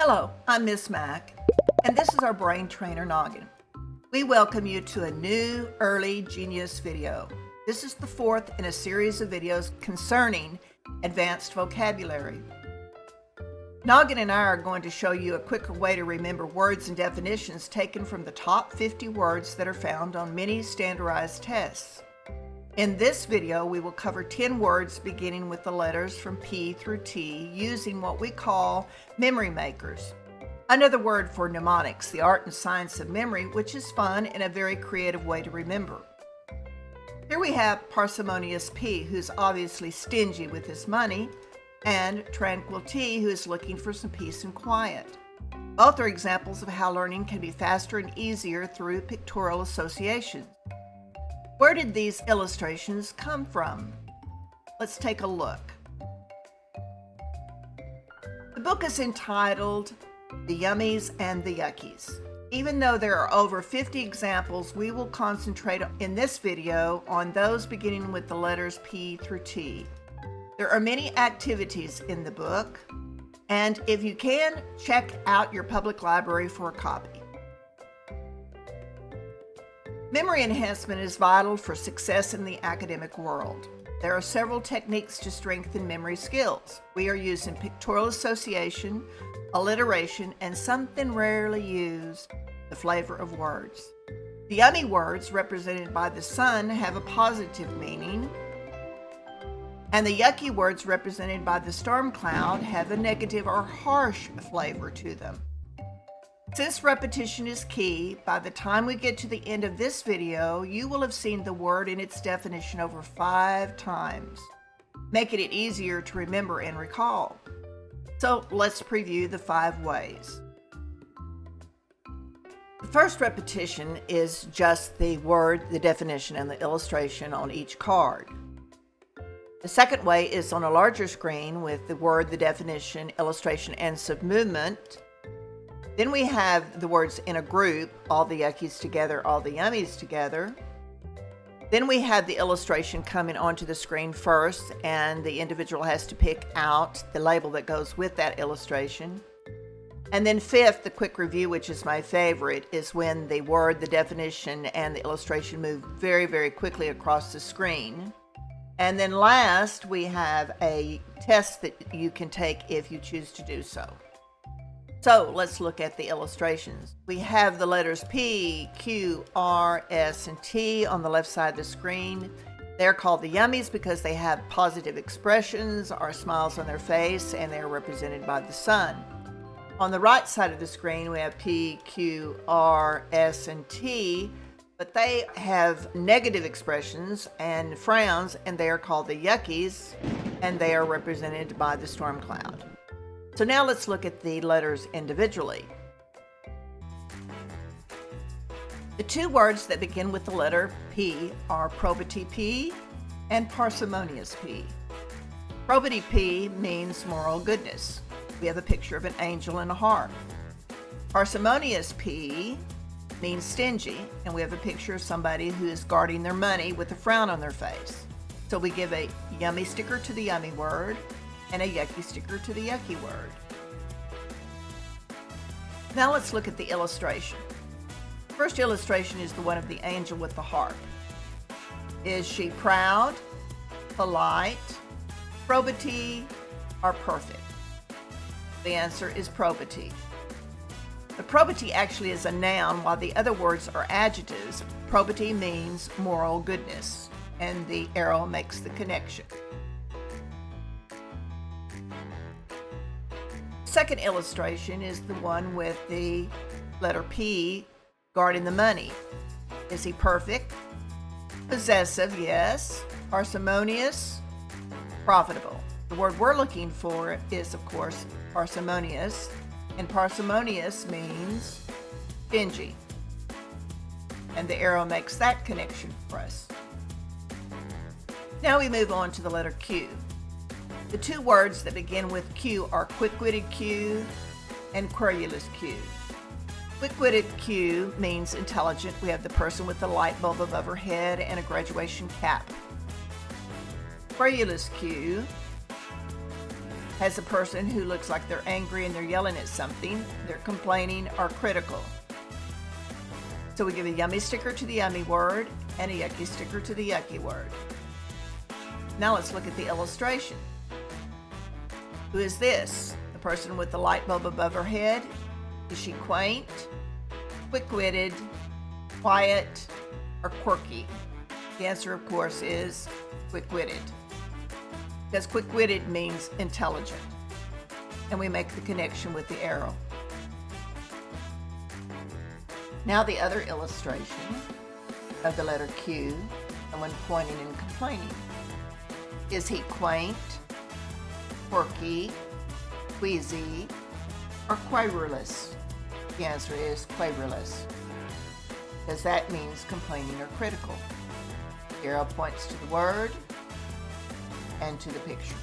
Hello, I'm Miss Mac, and this is our Brain Trainer Noggin. We welcome you to a new Early Genius video. This is the fourth in a series of videos concerning advanced vocabulary. Noggin and I are going to show you a quicker way to remember words and definitions taken from the top 50 words that are found on many standardized tests. In this video, we will cover 10 words beginning with the letters from P through T using what we call memory makers. Another word for mnemonics, the art and science of memory, which is fun and a very creative way to remember. Here we have parsimonious P, who's obviously stingy with his money, and tranquil T, who is looking for some peace and quiet. Both are examples of how learning can be faster and easier through pictorial associations. Where did these illustrations come from? Let's take a look. The book is entitled The Yummies and the Yuckies. Even though there are over 50 examples, we will concentrate in this video on those beginning with the letters P through T. There are many activities in the book, and if you can, check out your public library for a copy. Memory enhancement is vital for success in the academic world. There are several techniques to strengthen memory skills. We are using pictorial association, alliteration, and something rarely used, the flavor of words. The yummy words, represented by the sun, have a positive meaning, and the yucky words, represented by the storm cloud, have a negative or harsh flavor to them. Since repetition is key, by the time we get to the end of this video, you will have seen the word and its definition over 5 times, making it easier to remember and recall. So let's preview the 5 ways. The first repetition is just the word, the definition, and the illustration on each card. The second way is on a larger screen with the word, the definition, illustration, and submovement. Then we have the words in a group, all the yuckies together, all the yummies together. Then we have the illustration coming onto the screen first, and the individual has to pick out the label that goes with that illustration. And then fifth, the quick review, which is my favorite, is when the word, the definition, and the illustration move very, very quickly across the screen. And then last, we have a test that you can take if you choose to do so. So let's look at the illustrations. We have the letters P, Q, R, S, and T on the left side of the screen. They're called the Yummies because they have positive expressions or smiles on their face, and they're represented by the sun. On the right side of the screen, we have P, Q, R, S, and T, but they have negative expressions and frowns, and they are called the Yuckies, and they are represented by the storm cloud. So now let's look at the letters individually. The 2 words that begin with the letter P are probity P and parsimonious P. Probity P means moral goodness. We have a picture of an angel and a harp. Parsimonious P means stingy, and we have a picture of somebody who is guarding their money with a frown on their face. So we give a yummy sticker to the yummy word and a yucky sticker to the yucky word. Now let's look at the illustration. The first illustration is the one of the angel with the harp. Is she proud, polite, probity, or perfect? The answer is probity. The probity actually is a noun, while the other words are adjectives. Probity means moral goodness, and the arrow makes the connection. Second illustration is the one with the letter P guarding the money. Is he perfect? Possessive, yes. Parsimonious? Profitable. The word we're looking for is, of course, parsimonious, and parsimonious means stingy. And the arrow makes that connection for us. Now we move on to the letter Q. The 2 words that begin with Q are quick-witted Q and querulous Q. Quick-witted Q means intelligent. We have the person with the light bulb above her head and a graduation cap. Querulous Q has a person who looks like they're angry and they're yelling at something, they're complaining or critical. So we give a yummy sticker to the yummy word and a yucky sticker to the yucky word. Now let's look at the illustration. Who is this? The person with the light bulb above her head? Is she quaint, quick-witted, quiet, or quirky? The answer, of course, is quick-witted, because quick-witted means intelligent, and we make the connection with the arrow. Now the other illustration of the letter Q, someone pointing and complaining. Is he quaint, quirky, queasy, or querulous? The answer is querulous, because that means complaining or critical. The arrow points to the word and to the picture.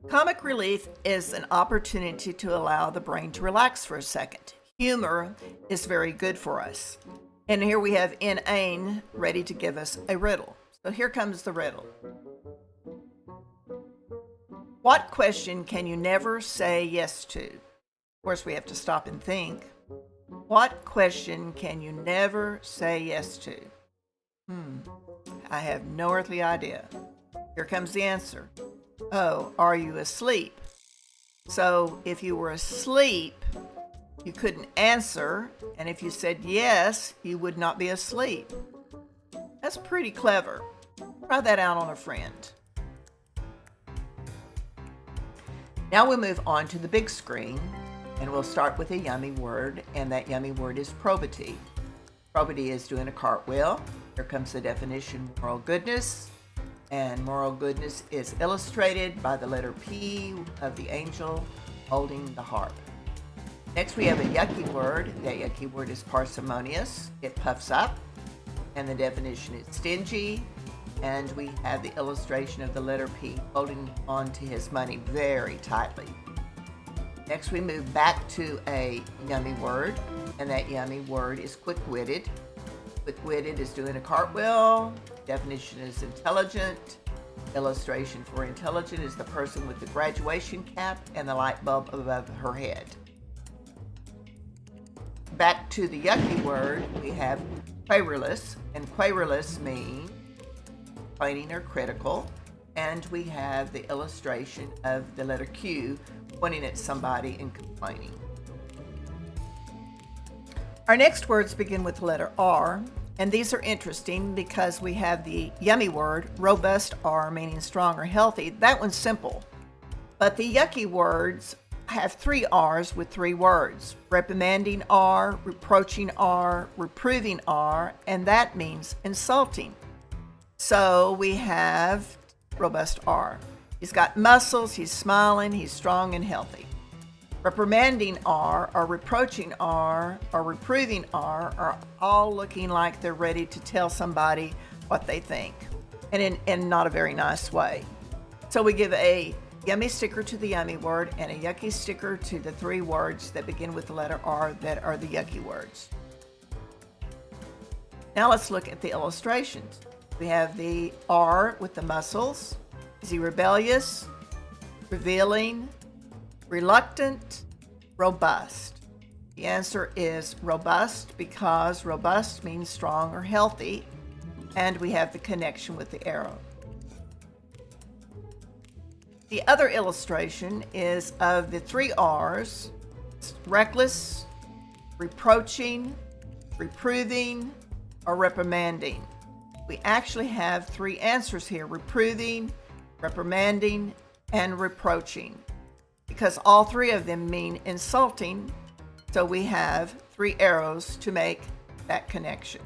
Comic relief is an opportunity to allow the brain to relax for a second. Humor is very good for us. And here we have Ihsan ready to give us a riddle. So here comes the riddle. What question can you never say yes to? Of course, we have to stop and think. What question can you never say yes to? I have no earthly idea. Here comes the answer. Oh, are you asleep? So if you were asleep, you couldn't answer, and if you said yes, you would not be asleep. That's pretty clever. Try that out on a friend. Now we move on to the big screen, and we'll start with a yummy word, and that yummy word is probity. Probity is doing a cartwheel. Here comes the definition, moral goodness. And moral goodness is illustrated by the letter P of the angel holding the harp. Next we have a yucky word. That yucky word is parsimonious. It puffs up. And the definition is stingy. And we have the illustration of the letter P holding on to his money very tightly. Next we move back to a yummy word. And that yummy word is quick-witted. Quick-witted is doing a cartwheel. Definition is intelligent. Illustration for intelligent is the person with the graduation cap and the light bulb above her head. Back to the yucky word, we have querulous, and querulous means complaining or critical. And we have the illustration of the letter Q pointing at somebody and complaining. Our next words begin with the letter R, and these are interesting because we have the yummy word, robust R, meaning strong or healthy. That one's simple. But the yucky words have 3 R's with 3 words: reprimanding R, reproaching R, reproving R, and that means insulting. So we have robust R. He's got muscles, he's smiling, he's strong and healthy. Reprimanding R, or reproaching R, or reproving R are all looking like they're ready to tell somebody what they think, and in not a very nice way. So we give a yummy sticker to the yummy word and a yucky sticker to the 3 words that begin with the letter R that are the yucky words. Now let's look at the illustrations. We have the R with the muscles. Is he rebellious, revealing, reluctant, robust? The answer is robust, because robust means strong or healthy, and we have the connection with the arrow. The other illustration is of the 3 R's: reckless, reproaching, reproving, or reprimanding. We actually have 3 answers here: reproving, reprimanding, and reproaching, because all 3 of them mean insulting. So we have 3 arrows to make that connection.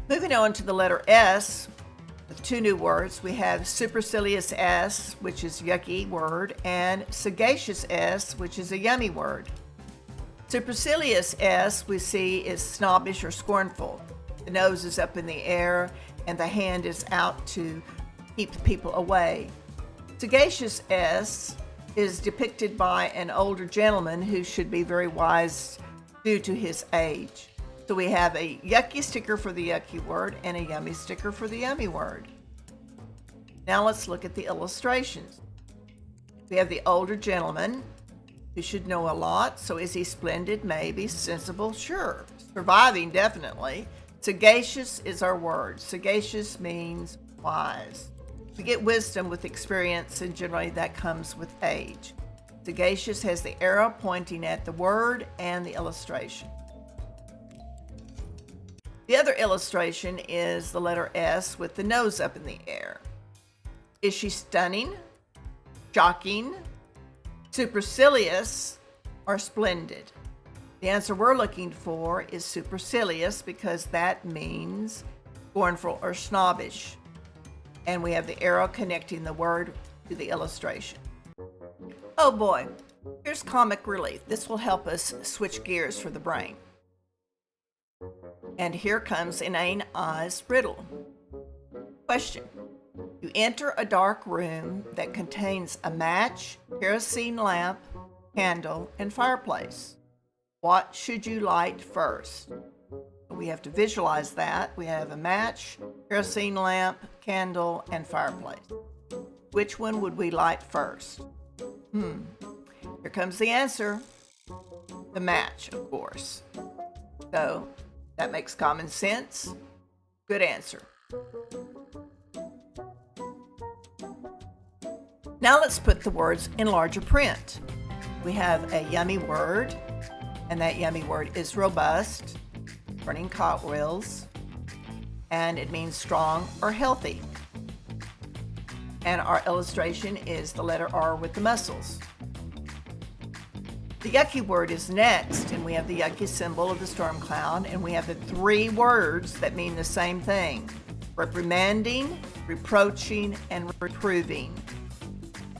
Moving on to the letter S, with 2 new words, we have supercilious S, which is a yucky word, and sagacious S, which is a yummy word. Supercilious S we see is snobbish or scornful. The nose is up in the air and the hand is out to keep the people away. Sagacious S is depicted by an older gentleman who should be very wise due to his age. So we have a yucky sticker for the yucky word and a yummy sticker for the yummy word. Now let's look at the illustrations. We have the older gentleman who should know a lot. So is he splendid? Maybe. Sensible? Sure. Surviving? Definitely. Sagacious is our word. Sagacious means wise. We get wisdom with experience, and generally that comes with age. Sagacious has the arrow pointing at the word and the illustration. The other illustration is the letter S with the nose up in the air. Is she stunning, shocking, supercilious, or splendid? The answer we're looking for is supercilious because that means scornful or snobbish. And we have the arrow connecting the word to the illustration. Oh boy, here's comic relief. This will help us switch gears for the brain. And here comes inane I's riddle. Question. You enter a dark room that contains a match, kerosene lamp, candle, and fireplace. What should you light first? We have to visualize that. We have a match, kerosene lamp, candle, and fireplace. Which one would we light first? Here comes the answer. The match, of course. So that makes common sense. Good answer. Now let's put the words in larger print. We have a yummy word, and that yummy word is robust, running cartwheels, and it means strong or healthy. And our illustration is the letter R with the muscles. The yucky word is next, and we have the yucky symbol of the storm cloud, and we have the three words that mean the same thing: reprimanding, reproaching, and reproving.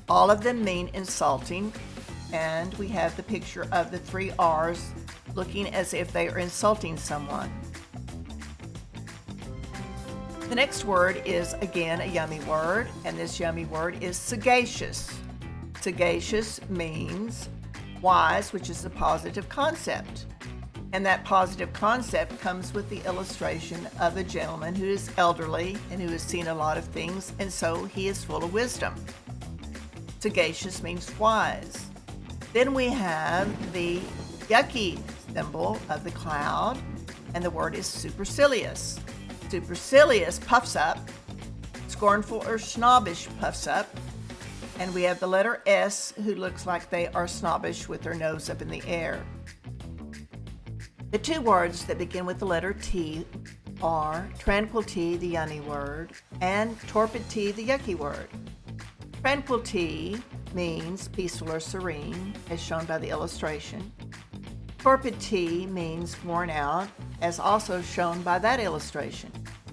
All of them mean insulting, and we have the picture of the three R's looking as if they are insulting someone. The next word is again a yummy word, and this yummy word is sagacious. Sagacious means wise, which is a positive concept. And that positive concept comes with the illustration of a gentleman who is elderly and who has seen a lot of things, and so he is full of wisdom. Sagacious means wise. Then we have the yucky symbol of the cloud, and the word is supercilious. Supercilious puffs up, scornful or snobbish puffs up, and we have the letter S, who looks like they are snobbish with their nose up in the air. The two words that begin with the letter T are tranquil T, the yummy word, and torpid T, the yucky word. Tranquil T means peaceful or serene, as shown by the illustration. Torpid T means worn out, as also shown by that illustration.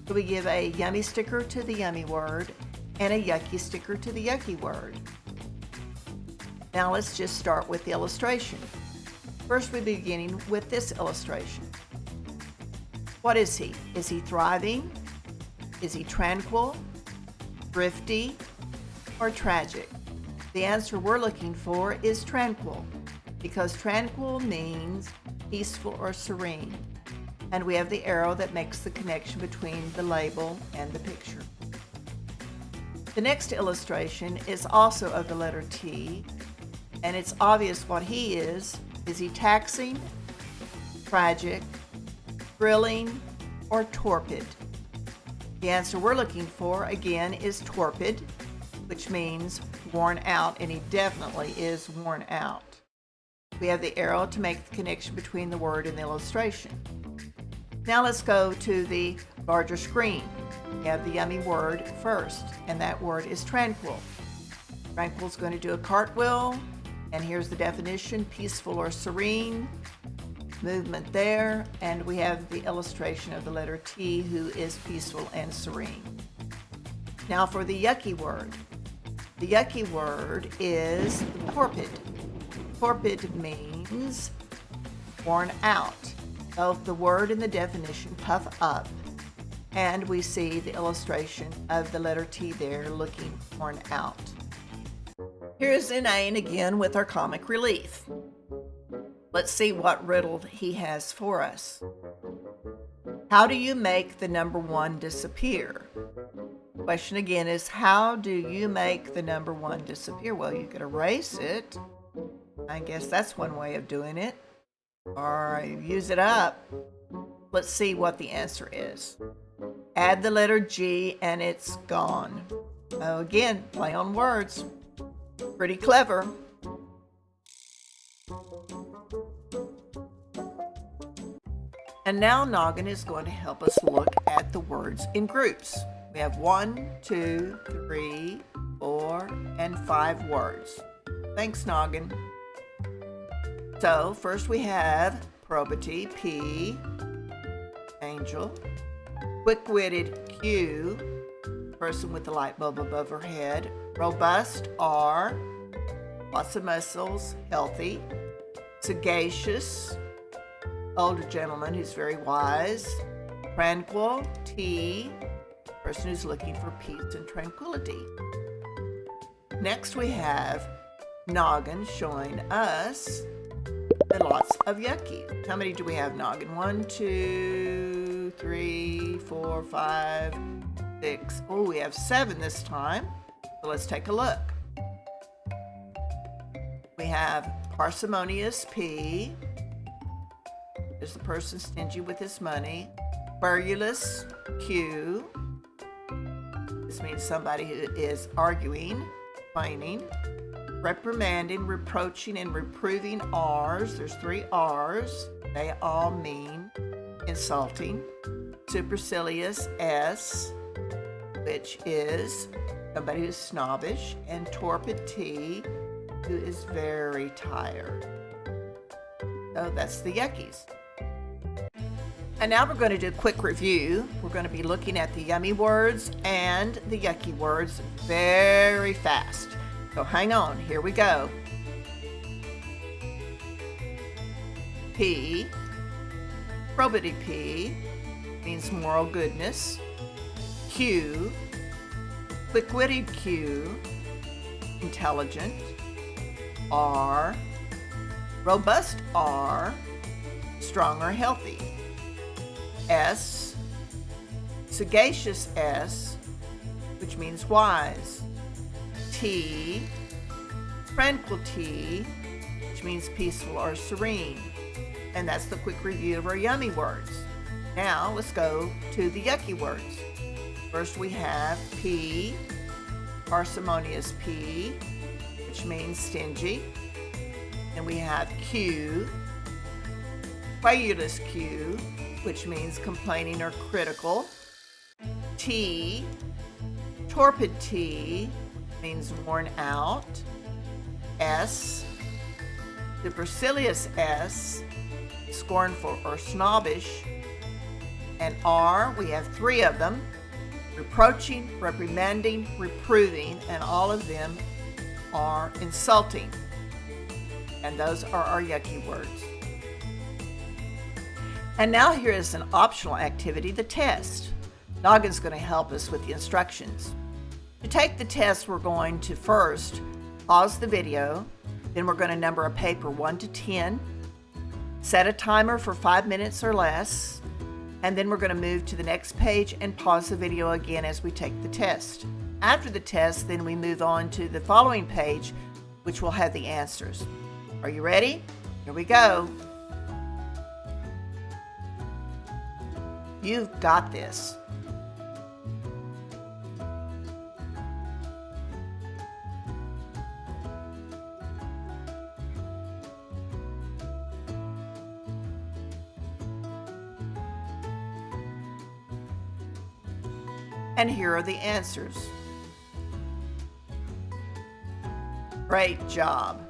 So we give a yummy sticker to the yummy word and a yucky sticker to the yucky word. Now let's just start with the illustration. First, we're beginning with this illustration. What is he? Is he thriving? Is he tranquil, thrifty, or tragic? The answer we're looking for is tranquil, because tranquil means peaceful or serene. And we have the arrow that makes the connection between the label and the picture. The next illustration is also of the letter T, and it's obvious what he is. Is he taxing, tragic, thrilling, or torpid? The answer we're looking for, again, is torpid, which means worn out, and he definitely is worn out. We have the arrow to make the connection between the word and the illustration. Now let's go to the larger screen. We have the yummy word first, and that word is tranquil. Tranquil is going to do a cartwheel, and here's the definition: peaceful or serene, movement there, and we have the illustration of the letter T, who is peaceful and serene. Now for the yucky word. The yucky word is torpid. Torpid means worn out. Both the word and the definition puff up, and we see the illustration of the letter T there looking worn out. Here's inane again with our comic relief. Let's see what riddle he has for us. How do you make the number 1 disappear? Question again is, how do you make the number 1 disappear? Well, you could erase it. I guess that's one way of doing it. Or use it up. Let's see what the answer is. Add the letter G and it's gone. Oh, again, play on words. Pretty clever. And now Noggin is going to help us look at the words in groups. We have 1, 2, 3, 4, and 5 words. Thanks, Noggin. So first we have probity, P, angel, quick-witted, Q, person with the light bulb above her head, robust, R, lots of muscles, healthy, sagacious, older gentleman who's very wise, tranquil, T, person who's looking for peace and tranquility. Next we have Noggin showing us lots of Yuckies. How many do we have, Noggin? 1, 2, 3, 4, 5, 6. Oh, we have 7 this time. So let's take a look. We have parsimonious, P. There's the person stingy with his money. Querulous, Q. This means somebody who is arguing, complaining. Reprimanding, reproaching, and reproving, R's. There's 3 R's. They all mean insulting. Supercilious, S, which is somebody who's snobbish. And torpid, T, who is very tired. So that's the Yuckies. And now we're going to do a quick review. We're going to be looking at the yummy words and the yucky words very fast. So hang on, here we go. P, probity, P, means moral goodness. Q, quick-witted, Q, intelligent. R, robust, R, strong or healthy. S, sagacious, S, which means wise. T, tranquil, T, which means peaceful or serene. And that's the quick review of our yummy words. Now let's go to the yucky words. First we have P, parsimonious, P, which means stingy. Then we have Q, querulous, Q, which means complaining or critical. T, torpid, T, means worn out. S, supercilious, S, scornful or snobbish. And R, we have 3 of them: reproaching, reprimanding, reproving, and all of them are insulting. And those are our yucky words. And now here is an optional activity, the test. Noggin's going to help us with the instructions. To take the test, we're going to first pause the video, then we're going to number a paper 1 to 10, set a timer for 5 minutes or less, and then we're going to move to the next page and pause the video again as we take the test. After the test, then we move on to the following page, which will have the answers. Are you ready? Here we go. You've got this. And here are the answers. Great job.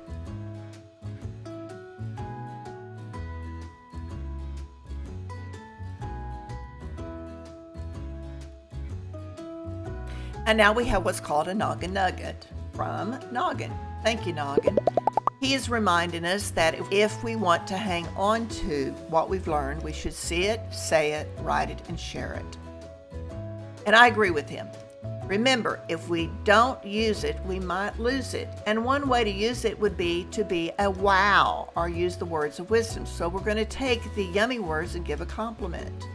And now we have what's called a Noggin Nugget from Noggin. Thank you, Noggin. He is reminding us that if we want to hang on to what we've learned, we should see it, say it, write it, and share it. And I agree with him. Remember, if we don't use it, we might lose it. And one way to use it would be to be a wow or use the words of wisdom. So we're going to take the yummy words and give a compliment.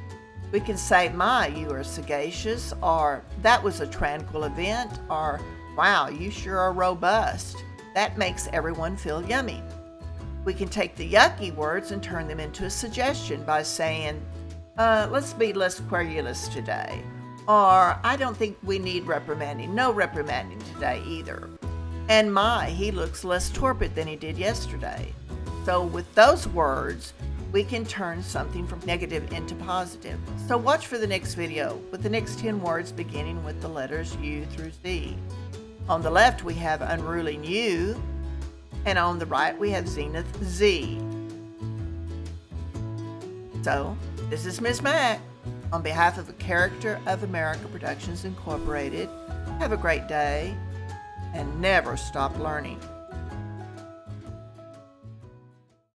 We can say, my, you are sagacious, or that was a tranquil event, or wow, you sure are robust. That makes everyone feel yummy. We can take the yucky words and turn them into a suggestion by saying, let's be less querulous today. Or, I don't think we need reprimanding. No reprimanding today either. And my, he looks less torpid than he did yesterday. So with those words, we can turn something from negative into positive. So watch for the next video with the next 10 words beginning with the letters U through Z. On the left, we have unruling U, and on the right, we have zenith Z. So, this is Ms. Mac. On behalf of the Caricature of America Productions Incorporated, have a great day and never stop learning.